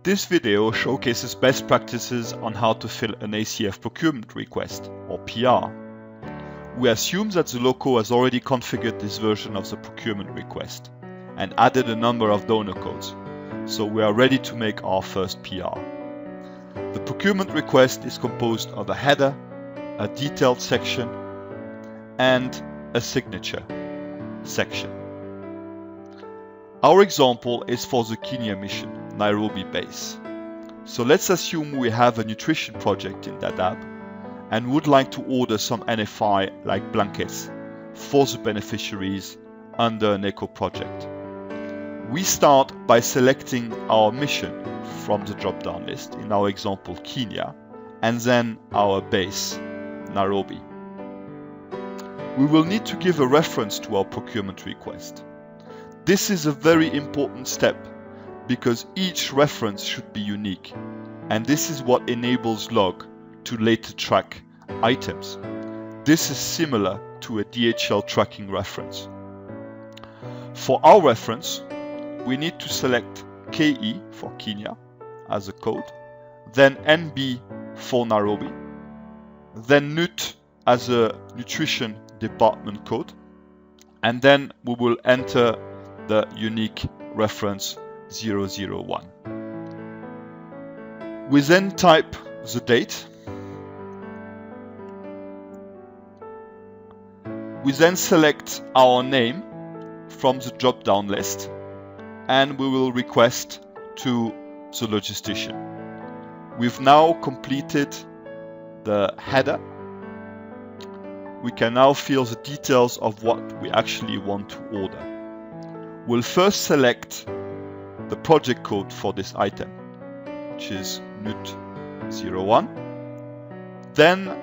This video showcases best practices on how to fill an ACF procurement request, or PR. We assume that the loco has already configured this version of the procurement request and added a number of donor codes, so we are ready to make our first PR. The procurement request is composed of a header, a detailed section, and a signature section. Our example is for the Kenya mission, Nairobi base. So let's assume we have a nutrition project in Dadaab and would like to order some NFI like blankets for the beneficiaries under an eco project. We start by selecting our mission from the drop-down list, in our example Kenya, and then our base, Nairobi. We will need to give a reference to our procurement request. This is a very important step because each reference should be unique, and this is what enables log to later track items. This is similar to a DHL tracking reference. For our reference, we need to select KE for Kenya as a code, then NB for Nairobi, then NUT as a nutrition department code, and then we will enter the unique reference 001. We then type the date. We then select our name from the drop-down list, and we will request to the logistician. We've now completed the header. We can now fill the details of what we actually want to order. We'll first select the project code for this item, which is NUT01. Then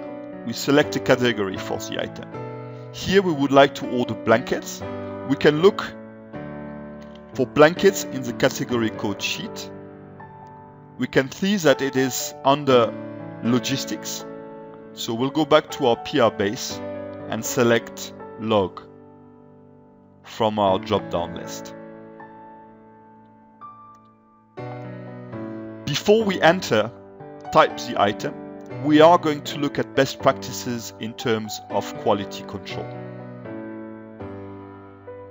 we select a category for the item. Here we would like to order blankets. We can look for blankets in the category code sheet. We can see that it is under logistics. So we'll go back to our PR base and select log from our drop-down list. Before we type the item, we are going to look at best practices in terms of quality control.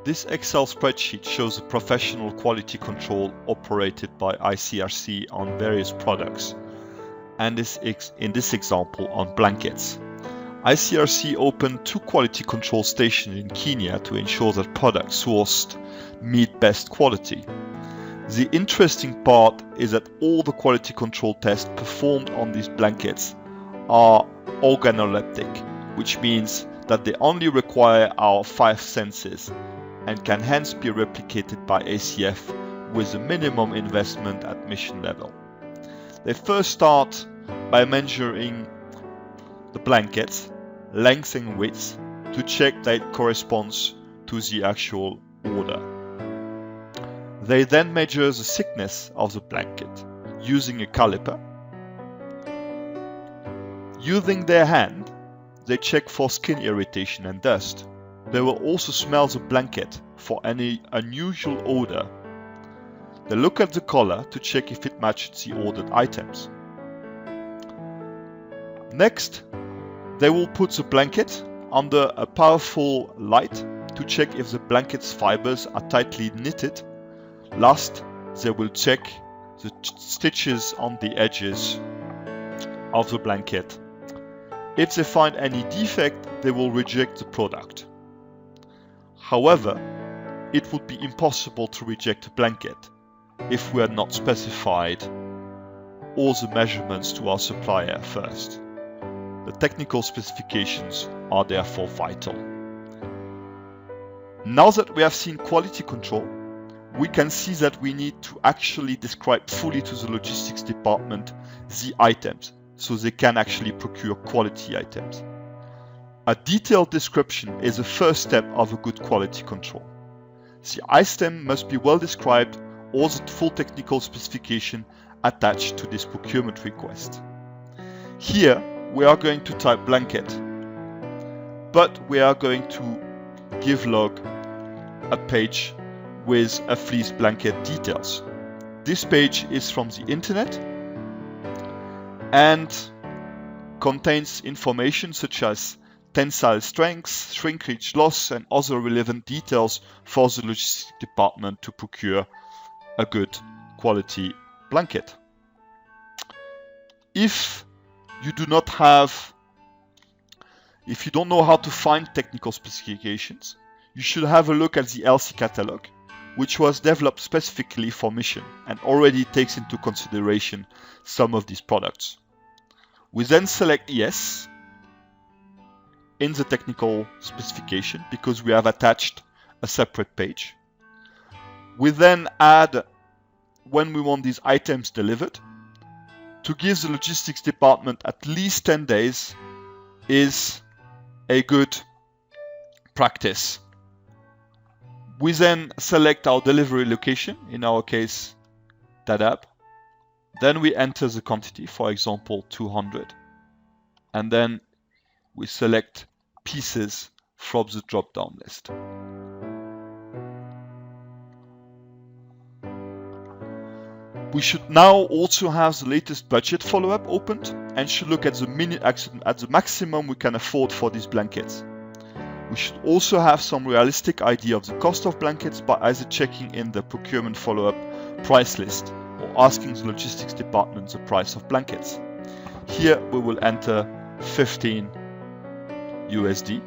This Excel spreadsheet shows the professional quality control operated by ICRC on various products, and in this example on blankets. ICRC opened 2 quality control stations in Kenya to ensure that products sourced meet best quality. The interesting part is that all the quality control tests performed on these blankets are organoleptic, which means that they only require our 5 senses and can hence be replicated by ACF with a minimum investment at mission level. They first start by measuring the blankets, length and width, to check that it corresponds to the actual order. They then measure the thickness of the blanket using a caliper. Using their hand, they check for skin irritation and dust. They will also smell the blanket for any unusual odor. They look at the color to check if it matches the ordered items. Next, they will put the blanket under a powerful light to check if the blanket's fibers are tightly knitted. Last, they will check the stitches on the edges of the blanket. If they find any defect, they will reject the product. However, it would be impossible to reject a blanket if we had not specified all the measurements to our supplier first. The technical specifications are therefore vital. Now that we have seen quality control, we can see that we need to actually describe fully to the logistics department the items, so they can actually procure quality items. A detailed description is the first step of a good quality control. The item must be well described or the full technical specification attached to this procurement request. Here we are going to type blanket, but we are going to give log a page with a fleece blanket details. This page is from the internet and contains information such as tensile strength, shrinkage loss, and other relevant details for the logistics department to procure a good quality blanket. If you don't know how to find technical specifications, you should have a look at the LC catalog, which was developed specifically for Mission and already takes into consideration some of these products. We then select yes in the technical specification because we have attached a separate page. We then add when we want these items delivered. To give the logistics department at least 10 days is a good practice. We then select our delivery location, in our case Dadaab. Then we enter the quantity, for example 200, and then we select pieces from the drop-down list. We should now also have the latest budget follow-up opened and should look at the maximum we can afford for these blankets. We should also have some realistic idea of the cost of blankets by either checking in the procurement follow-up price list or asking the logistics department the price of blankets. Here we will enter 15 USD.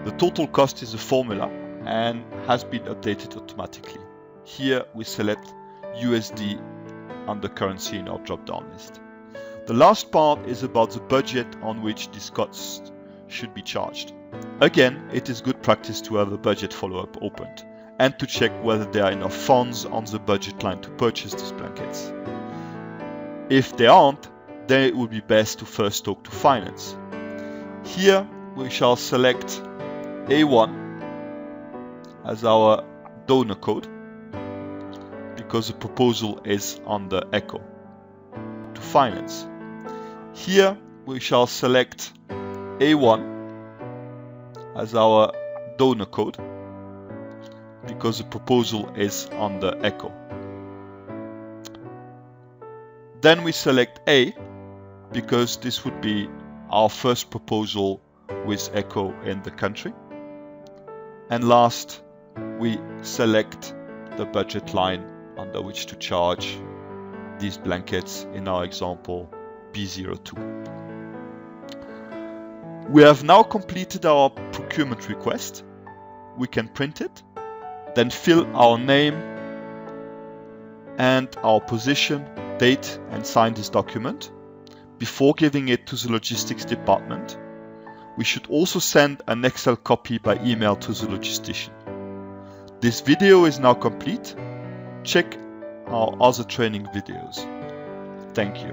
The total cost is a formula and has been updated automatically. Here we select USD under currency in our drop-down list. The last part is about the budget on which this cost should be charged. Again, it is good practice to have a budget follow-up opened and to check whether there are enough funds on the budget line to purchase these blankets. If there aren't, then it would be best to first talk to finance. Here we shall select A1 as our donor code because the proposal is under ECHO to finance. Here we shall select A1 as our donor code because the proposal is under ECHO. Then we select A because this would be our first proposal with ECHO in the country. And last, we select the budget line under which to charge these blankets, in our example B02. We have now completed our procurement request. We can print it, then fill our name and our position, date, and sign this document. Before giving it to the logistics department, we should also send an Excel copy by email to the logistician. This video is now complete. Check our other training videos. Thank you.